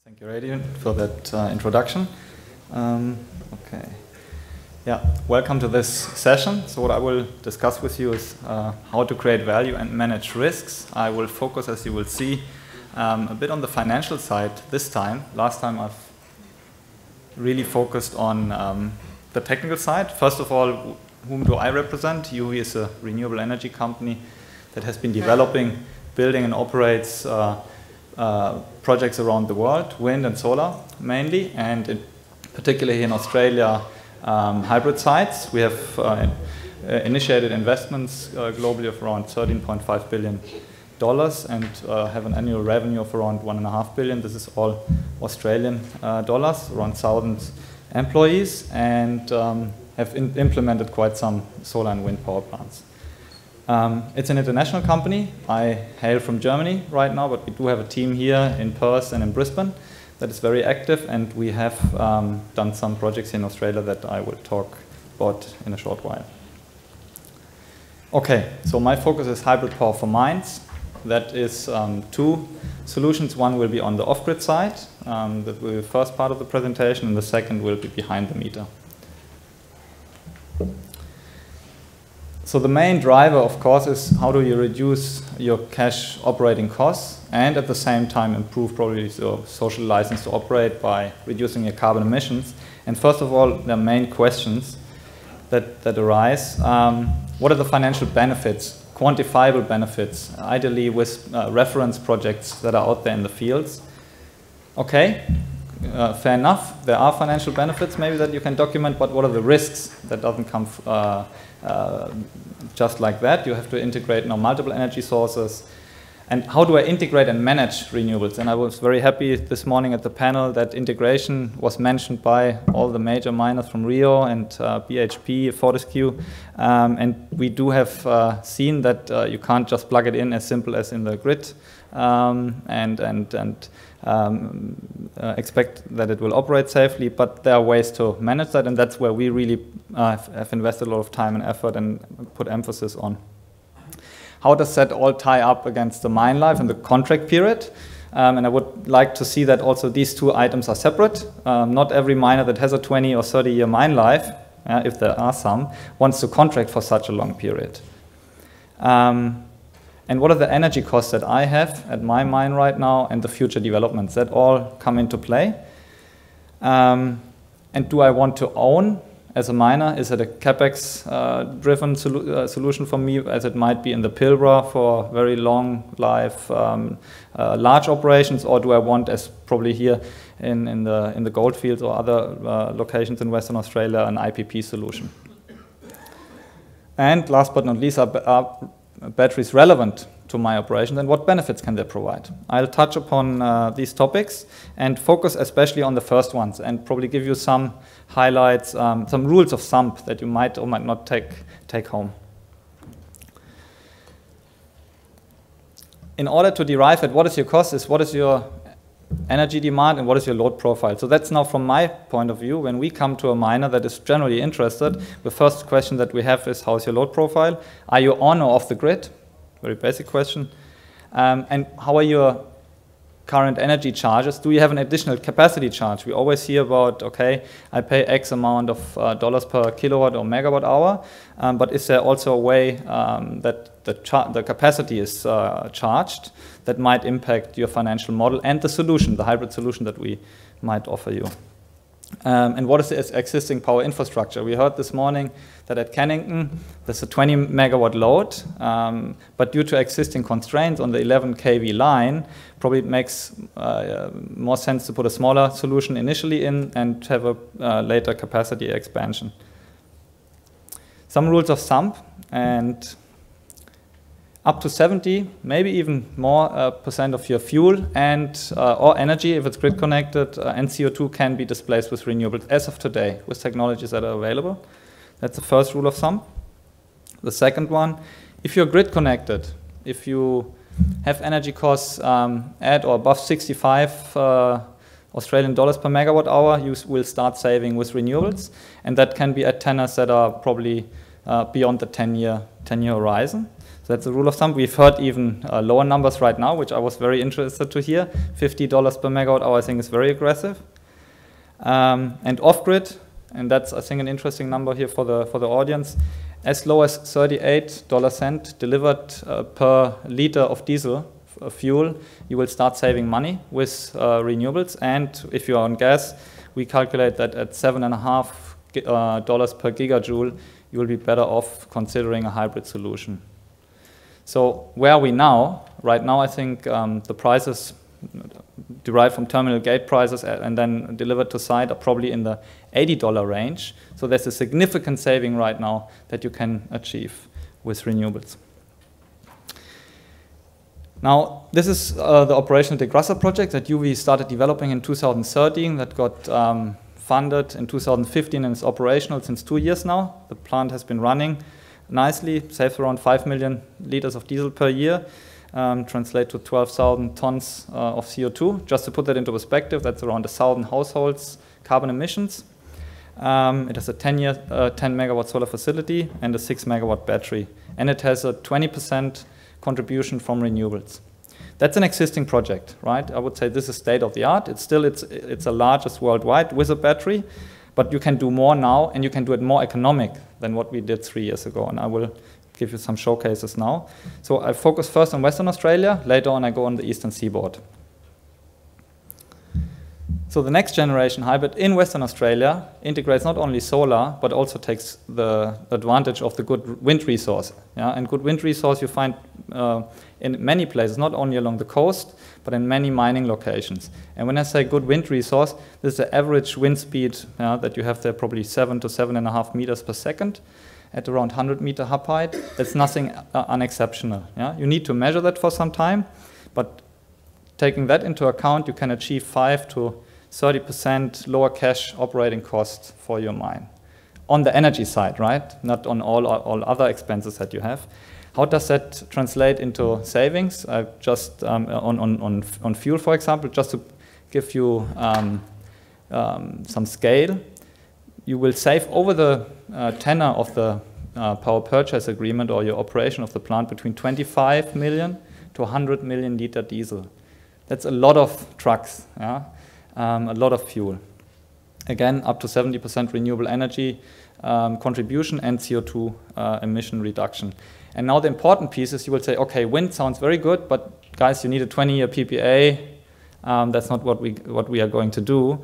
Thank you, Radian, for that introduction. Okay. Yeah, welcome to this session. So what I will discuss with you is how to create value and manage risks. I will focus, as you will see, a bit on the financial side this time. Last time I've really focused on the technical side. First of all, whom do I represent? UE is a renewable energy company that has been developing, building and operates projects around the world, wind and solar mainly, and particularly in Australia, hybrid sites. We have initiated investments globally of around $13.5 billion and have an annual revenue of around $1.5 billion. This is all Australian dollars, around 1,000 employees, and have implemented quite some solar and wind power plants. It's an international company. I hail from Germany right now, but we do have a team here in Perth and in Brisbane that is very active, and we have done some projects in Australia that I will talk about in a short while. Okay, so my focus is hybrid power for mines. That is two solutions. One will be on the off-grid side. That will be the first part of the presentation, and the second will be behind the meter. So the main driver, of course, is how do you reduce your cash operating costs and at the same time improve probably your social license to operate by reducing your carbon emissions. And first of all, the main questions that arise. What are the financial benefits, quantifiable benefits, ideally with reference projects that are out there in the fields? Okay, fair enough. There are financial benefits maybe that you can document, but what are the risks? That doesn't come just like that. You have to integrate now multiple energy sources. And how do I integrate and manage renewables? And I was very happy this morning at the panel that integration was mentioned by all the major miners from Rio and BHP, Fortescue. And we do have seen that you can't just plug it in as simple as in the grid expect that it will operate safely, but there are ways to manage that, and that's where we really have invested a lot of time and effort and put emphasis on. How does that all tie up against the mine life and the contract period? And I would like to see that also these two items are separate. Not every miner that has a 20 or 30-year mine life, if there are some, wants to contract for such a long period. And what are the energy costs that I have at my mine right now and the future developments? That all come into play. And do I want to own as a miner? Is it a CapEx-driven solution for me, as it might be in the Pilbara for very long life, large operations, or do I want, as probably here in the goldfields or other locations in Western Australia, an IPP solution? And last but not least, are batteries relevant to my operations, and what benefits can they provide? I'll touch upon these topics and focus especially on the first ones and probably give you some highlights, some rules of thumb that you might or might not take home. In order to derive at what is your cost is what is your energy demand and what is your load profile. So that's now from my point of view. When we come to a miner that is generally interested, the first question that we have is, how's your load profile? Are you on or off the grid? Very basic question. And how are your current energy charges? Do you have an additional capacity charge? We always hear about, okay, I pay X amount of dollars per kilowatt or megawatt hour, but is there also a way that the capacity is charged that might impact your financial model and the solution, the hybrid solution that we might offer you? And what is the existing power infrastructure? We heard this morning that at Cannington, there's a 20 megawatt load, but due to existing constraints on the 11 kV line, probably it makes more sense to put a smaller solution initially in and have a later capacity expansion. Some rules of thumb, and up to 70, maybe even more percent of your fuel and or energy, if it's grid connected, and CO2 can be displaced with renewables as of today with technologies that are available. That's the first rule of thumb. The second one, if you're grid connected, if you have energy costs at or above 65 Australian dollars per megawatt hour, you will start saving with renewables, and that can be at tenors that are probably beyond the 10-year horizon. So that's a rule of thumb. We've heard even lower numbers right now, which I was very interested to hear. $50 per megawatt hour, I think, is very aggressive. And off-grid, and that's, I think, an interesting number here for the audience, as low as 38 cents delivered per liter of diesel fuel, you will start saving money with renewables. And if you are on gas, we calculate that at $7.5 per gigajoule, you will be better off considering a hybrid solution. So where are we now? Right now, I think the prices derived from terminal gate prices and then delivered to site are probably in the $80 range. So there's a significant saving right now that you can achieve with renewables. Now, this is the operational Grasa project that UV started developing in 2013 that got funded in 2015 and is operational since 2 years now. The plant has been running nicely, saves around 5 million liters of diesel per year, translate to 12,000 tons of CO2. Just to put that into perspective, that's around 1,000 households' carbon emissions. It has a 10 megawatt solar facility and a 6 megawatt battery. And it has a 20% contribution from renewables. That's an existing project, right? I would say this is state of the art. It's the largest worldwide with a battery, but you can do more now and you can do it more economic than what we did 3 years ago. And I will give you some showcases now. So I focus first on Western Australia. Later on, I go on the Eastern Seaboard. So the next generation hybrid in Western Australia integrates not only solar, but also takes the advantage of the good wind resource. Yeah? And good wind resource you find in many places, not only along the coast, but in many mining locations. And when I say good wind resource, this is the average wind speed that you have there, probably 7 to 7.5 meters per second at around 100 meter hub height. That's nothing unexceptional. Yeah? You need to measure that for some time, but taking that into account, you can achieve 5 to 30% lower cash operating costs for your mine. On the energy side, right? Not on all other expenses that you have. How does that translate into savings? Just on fuel, for example, just to give you some scale, you will save over the tenor of the power purchase agreement or your operation of the plant between 25 million to 100 million liter diesel. That's a lot of trucks, yeah? A lot of fuel. Again, up to 70% renewable energy contribution and CO2 emission reduction. And now the important piece is you will say, okay, wind sounds very good, but guys, you need a 20-year PPA. That's not what we are going to do.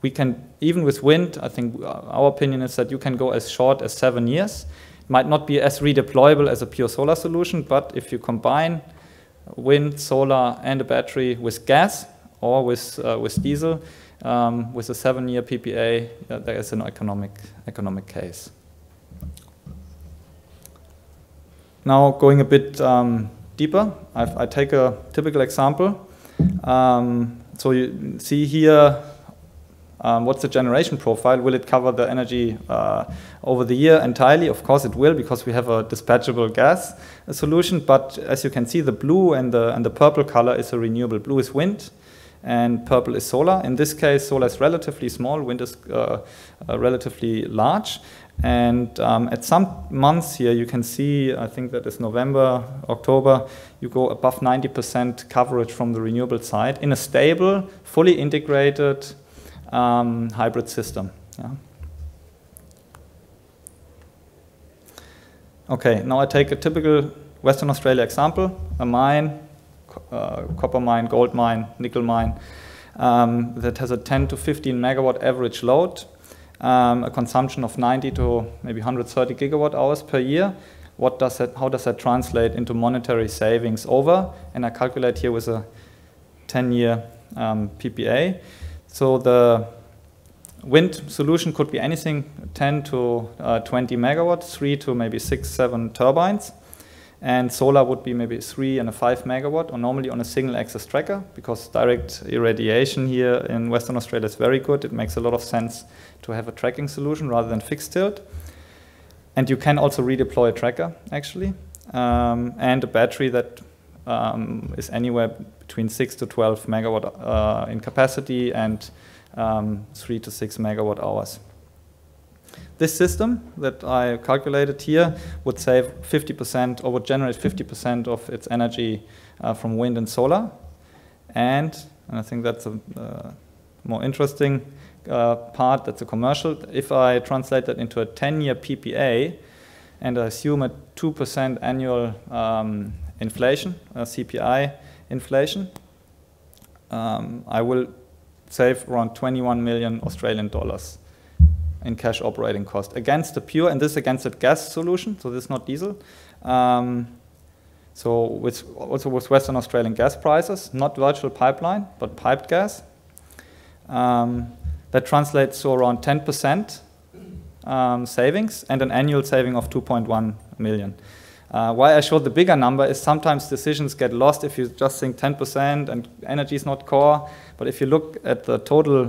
We can, even with wind, I think our opinion is that you can go as short as 7 years. It might not be as redeployable as a pure solar solution, but if you combine wind, solar, and a battery with gas or with diesel, with a 7-year PPA, there is an economic case. Now, going a bit deeper, I take a typical example. So you see here, what's the generation profile? Will it cover the energy over the year entirely? Of course it will, because we have a dispatchable gas solution. But as you can see, the blue and the purple color is a renewable. Blue is wind, and purple is solar. In this case, solar is relatively small, wind is relatively large. And at some months here, you can see, I think that is November, October, you go above 90% coverage from the renewable side in a stable, fully integrated hybrid system. Yeah. Okay, now I take a typical Western Australia example, a mine, copper mine, gold mine, nickel mine, that has a 10 to 15 megawatt average load, a consumption of 90 to maybe 130 gigawatt hours per year. How does that translate into monetary savings over? And I calculate here with a 10-year PPA. So the wind solution could be anything 10 to 20 megawatts, 3 to maybe 6, 7 turbines. And solar would be maybe 3 and a 5 megawatt, or normally on a single axis tracker, because direct irradiation here in Western Australia is very good. It makes a lot of sense to have a tracking solution rather than fixed tilt. And you can also redeploy a tracker, actually, and a battery that is anywhere between 6 to 12 megawatt in capacity and 3 to 6 megawatt hours. This system that I calculated here would save 50% or would generate 50% of its energy from wind and solar. And I think that's a more interesting part, that's a commercial. If I translate that into a 10-year PPA and I assume a 2% annual inflation, CPI inflation, I will save around 21 million Australian dollars in cash operating cost against the pure, and this is against the gas solution, so this is not diesel. So also with Western Australian gas prices, not virtual pipeline, but piped gas. That translates to around 10% savings and an annual saving of 2.1 million. Why I showed the bigger number is sometimes decisions get lost if you just think 10% and energy is not core. But if you look at the total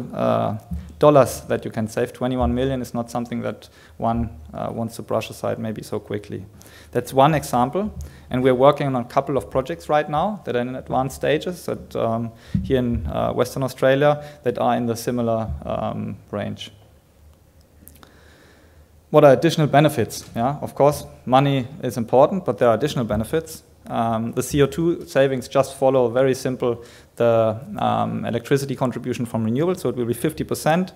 dollars that you can save, 21 million is not something that one wants to brush aside maybe so quickly. That's one example. And we're working on a couple of projects right now that are in advanced stages that, here in Western Australia that are in the similar range. What are additional benefits? Yeah, of course, money is important, but there are additional benefits. The CO2 savings just follow very simple the electricity contribution from renewables, so it will be 50%.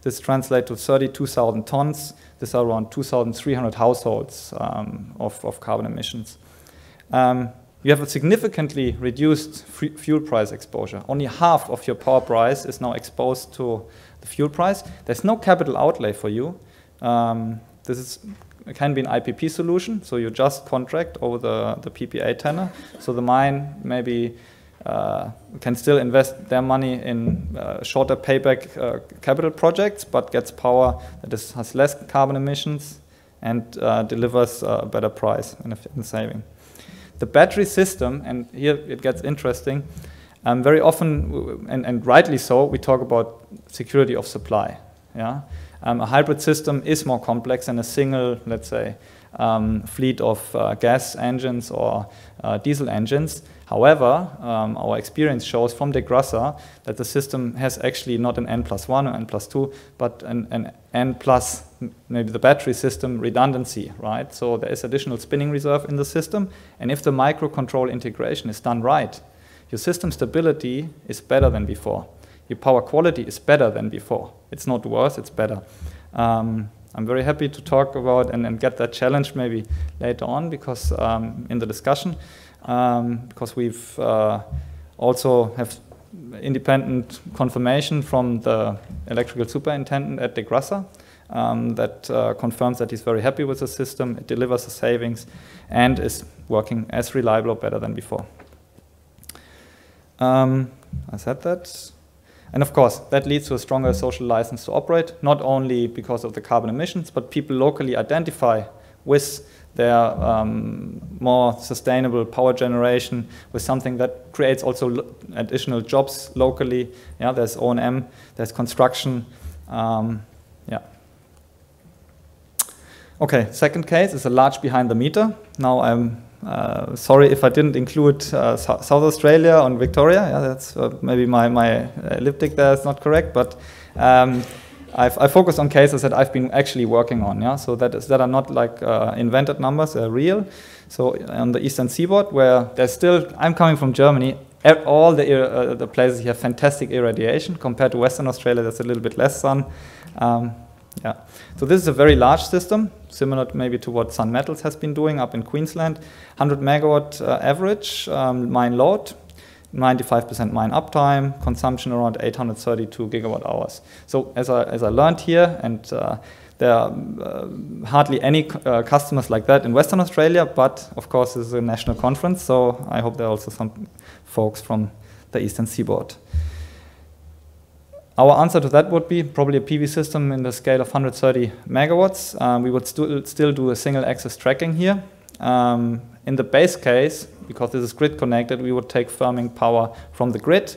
This translates to 32,000 tons. These are around 2,300 households of carbon emissions. You have a significantly reduced fuel price exposure. Only half of your power price is now exposed to the fuel price. There's no capital outlay for you. This can be an IPP solution, so you just contract over the PPA tenor. So the mine maybe can still invest their money in shorter payback capital projects, but gets power that has less carbon emissions and delivers a better price and a saving. The battery system, and here it gets interesting, very often, and rightly so, we talk about security of supply. Yeah? A hybrid system is more complex than a single, let's say, fleet of gas engines or diesel engines. However, our experience shows from Grasa that the system has actually not an N+1 or N+2, but an N plus maybe the battery system redundancy, right? So there is additional spinning reserve in the system, and if the microcontrol integration is done right, your system stability is better than before. Your power quality is better than before. It's not worse, it's better. I'm very happy to talk about and get that challenge maybe later on because in the discussion, because we've also have independent confirmation from the electrical superintendent at Grasa that confirms that he's very happy with the system, it delivers the savings, and is working as reliable or better than before. I said that. And of course, that leads to a stronger social license to operate, not only because of the carbon emissions, but people locally identify with their more sustainable power generation, with something that creates also additional jobs locally. Yeah, there's O&M, there's construction. Yeah. Okay, second case is a large behind the meter. Now I'm sorry if I didn't include South Australia and Victoria. Yeah, that's maybe my elliptic there is not correct, but I focus on cases that I've been actually working on. Yeah, so that are not like invented numbers; they're real. So on the eastern seaboard, where there's still, I'm coming from Germany. All the places here have fantastic irradiation compared to Western Australia. There's a little bit less sun. Yeah, so this is a very large system, similar maybe to what Sun Metals has been doing up in Queensland. 100 megawatt average mine load, 95% mine uptime, consumption around 832 gigawatt hours. So as I learned here, and there are hardly any customers like that in Western Australia, but of course this is a national conference, so I hope there are also some folks from the eastern seaboard. Our answer to that would be probably a PV system in the scale of 130 megawatts. We would still do a single axis tracking here. In the base case, because this is grid connected, we would take firming power from the grid.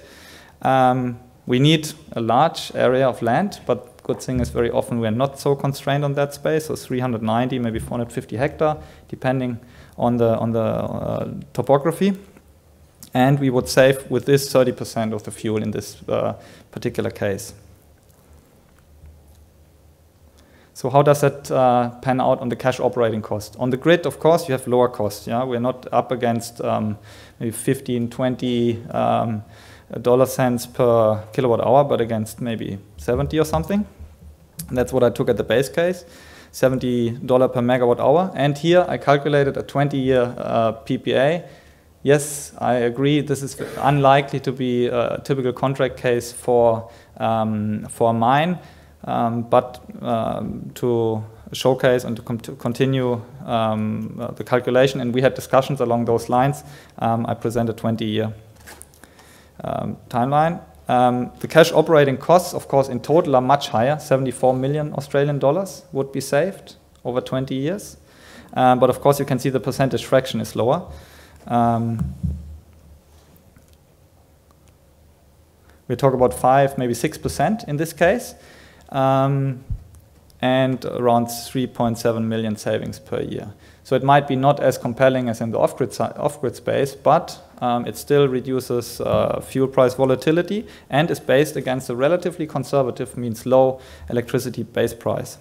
We need a large area of land, but good thing is very often we're not so constrained on that space, so 390, maybe 450 hectare, depending on the topography. And we would save with this 30% of the fuel in this particular case. So how does that pan out on the cash operating cost? On the grid, of course, you have lower costs. Yeah, we're not up against maybe 15, 20 dollar cents per kilowatt hour, but against maybe 70 or something. And that's what I took at the base case, $70 per megawatt hour. And here I calculated a 20-year PPA. Yes, I agree. This is unlikely to be a typical contract case for a mine, but to showcase and to continue the calculation, and we had discussions along those lines. I present a 20-year timeline. The cash operating costs, of course, in total are much higher. 74 million Australian dollars would be saved over 20 years. But of course, you can see the percentage fraction is lower. We talk about 5, maybe 6% in this case, and around 3.7 million savings per year. So it might be not as compelling as in the off-grid space, but it still reduces fuel price volatility and is based against a relatively conservative, means low electricity base price.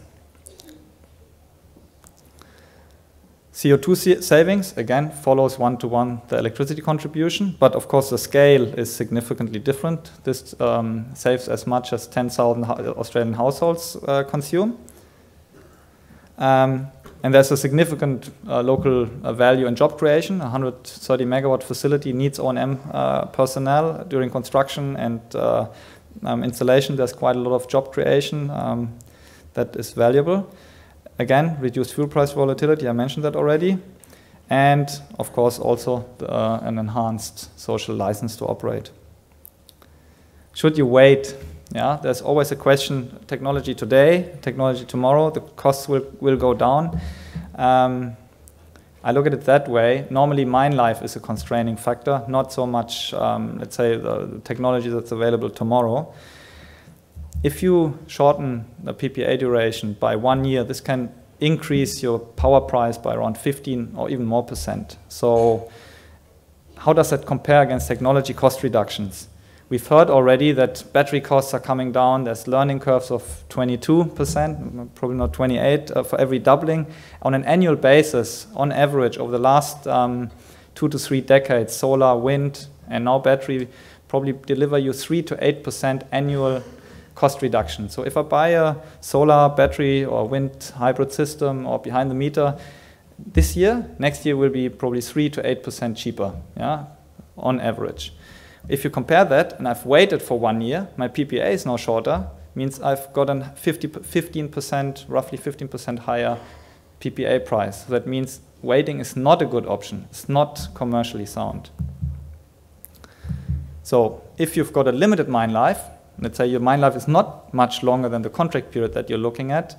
CO2 savings, again, follows one-to-one the electricity contribution, but of course the scale is significantly different. This saves as much as 10,000 Australian households consume. And there's a significant local value and job creation. A 130 megawatt facility needs O&M personnel during construction and installation. There's quite a lot of job creation that is valuable. Again, reduced fuel price volatility, I mentioned that already. And of course also an enhanced social license to operate. Should you wait? Yeah, there's always a question, technology today, technology tomorrow, the costs will go down. I look at it that way. Normally mine life is a constraining factor, not so much, let's say, the technology that's available tomorrow. If you shorten the PPA duration by 1 year, this can increase your power price by around 15 or even more %. So how does that compare against technology cost reductions? We've heard already that battery costs are coming down. There's learning curves of 22%, probably not 28, for every doubling. On an annual basis, on average, over the last 2 to 3 decades, solar, wind, and now battery probably deliver you 3 to 8% annual cost reduction. So if I buy a solar, battery, or wind hybrid system or behind the meter, this year, next year will be probably 3 to 8% cheaper, yeah, on average. If you compare that, and I've waited for 1 year, my PPA is now shorter, means I've got a 15%, roughly 15% higher PPA price. So that means waiting is not a good option. It's not commercially sound. So if you've got a limited mine life, let's say your mine life is not much longer than the contract period that you're looking at,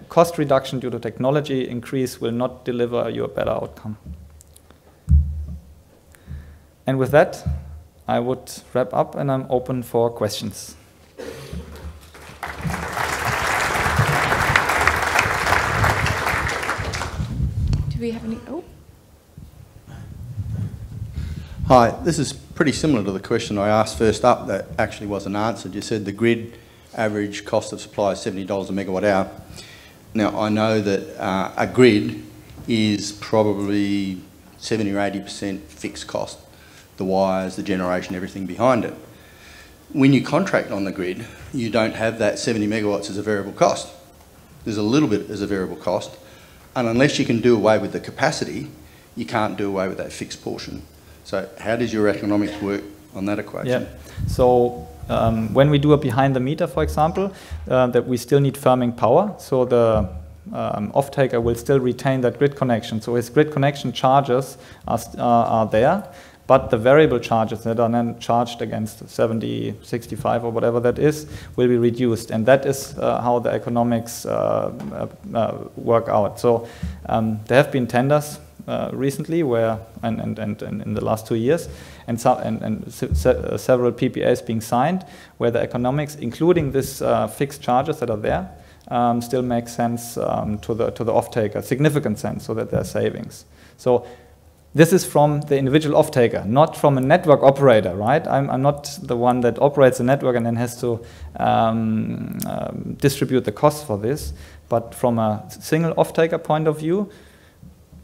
cost reduction due to technology increase will not deliver you a better outcome. And with that, I would wrap up, and I'm open for questions. Do we have any? Oh. Hi, this is pretty similar to the question I asked first up that actually wasn't answered. You said the grid average cost of supply is $70 a megawatt hour. Now, I know that a grid is probably 70 or 80% fixed cost. The wires, the generation, everything behind it. When you contract on the grid, you don't have that 70 megawatts as a variable cost. There's a little bit as a variable cost, and unless you can do away with the capacity, you can't do away with that fixed portion. So how does your economics work on that equation? Yeah. So when we do a behind the meter, for example, that we still need firming power, so the off-taker will still retain that grid connection. So his grid connection charges are there. But the variable charges that are then charged against 70, 65 or whatever that is, will be reduced. And that is how the economics work out. So there have been tenders recently where, and in the last 2 years, and several PPAs being signed, where the economics, including this fixed charges that are there, still make sense to the off-taker, significant sense, so that there are savings. So This is from the individual off-taker, not from a network operator, right? I'm not the one that operates the network and then has to distribute the cost for this. But from a single off-taker point of view,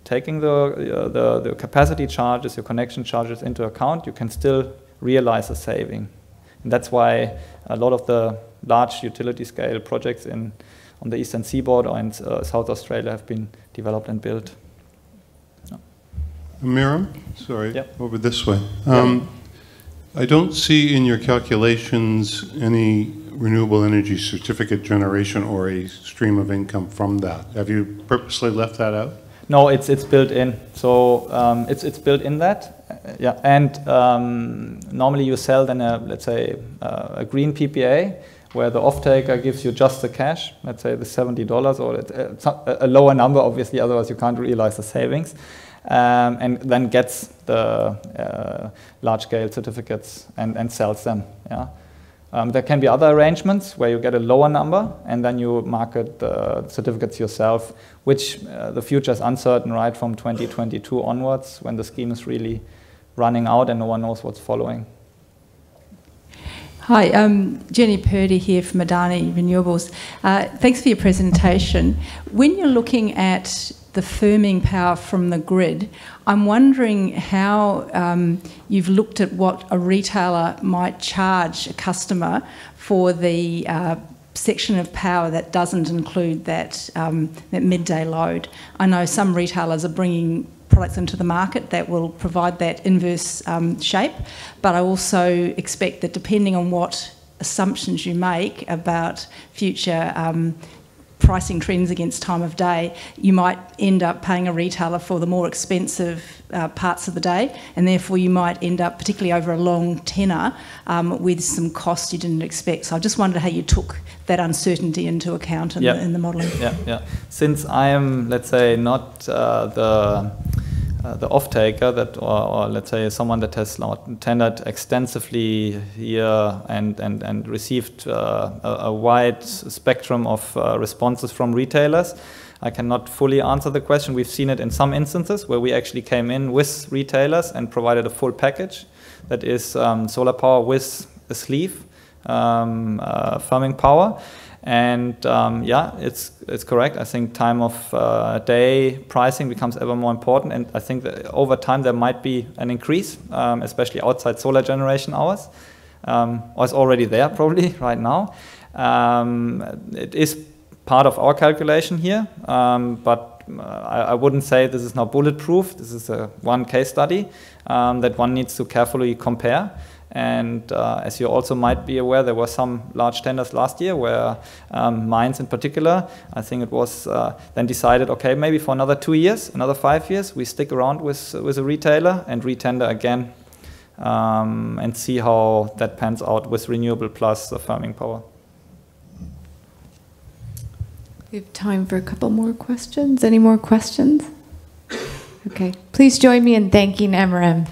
taking the capacity charges, your connection charges into account, you can still realize a saving. And that's why a lot of the large utility scale projects on the eastern seaboard or in South Australia have been developed and built. Amiram, sorry, Yep. over this way. I don't see in your calculations any renewable energy certificate generation or a stream of income from that. Have you purposely left that out? No, it's built in. So it's built in that, yeah. And normally you sell then let's say a green PPA where the off-taker gives you just the cash. Let's say the $70, or it's a lower number, obviously. Otherwise, you can't realize the savings. And then gets the large-scale certificates and sells them. Yeah. There can be other arrangements where you get a lower number and then you market the certificates yourself, which the future is uncertain, right, from 2022 onwards, when the scheme is really running out and no one knows what's following. Hi, Jenny Purdy here from Adani Renewables. Thanks for your presentation. When you're looking at the firming power from the grid, I'm wondering how you've looked at what a retailer might charge a customer for the section of power that doesn't include that midday load. I know some retailers are bringing products into the market that will provide that inverse shape, but I also expect that depending on what assumptions you make about future pricing trends against time of day, you might end up paying a retailer for the more expensive parts of the day, and therefore you might end up, particularly over a long tenor, with some costs you didn't expect. So I just wondered how you took that uncertainty into account in the modelling. Yeah. Since I am, let's say, not the off-taker that, or let's say someone that has tendered extensively here and received a wide spectrum of responses from retailers, I cannot fully answer the question. We've seen it in some instances where we actually came in with retailers and provided a full package that is solar power with a sleeve, firming power. And yeah, it's correct. I think time of day pricing becomes ever more important, and I think that over time there might be an increase, especially outside solar generation hours. Or it's already there probably right now. It is part of our calculation here, but I wouldn't say this is now bulletproof. This is one case study that one needs to carefully compare. And as you also might be aware, there were some large tenders last year where mines in particular, I think it was then decided, okay, maybe for another 2 years, another 5 years, we stick around with a retailer and retender again and see how that pans out with renewable plus the firming power. We have time for a couple more questions. Any more questions? Okay. Please join me in thanking Amiram.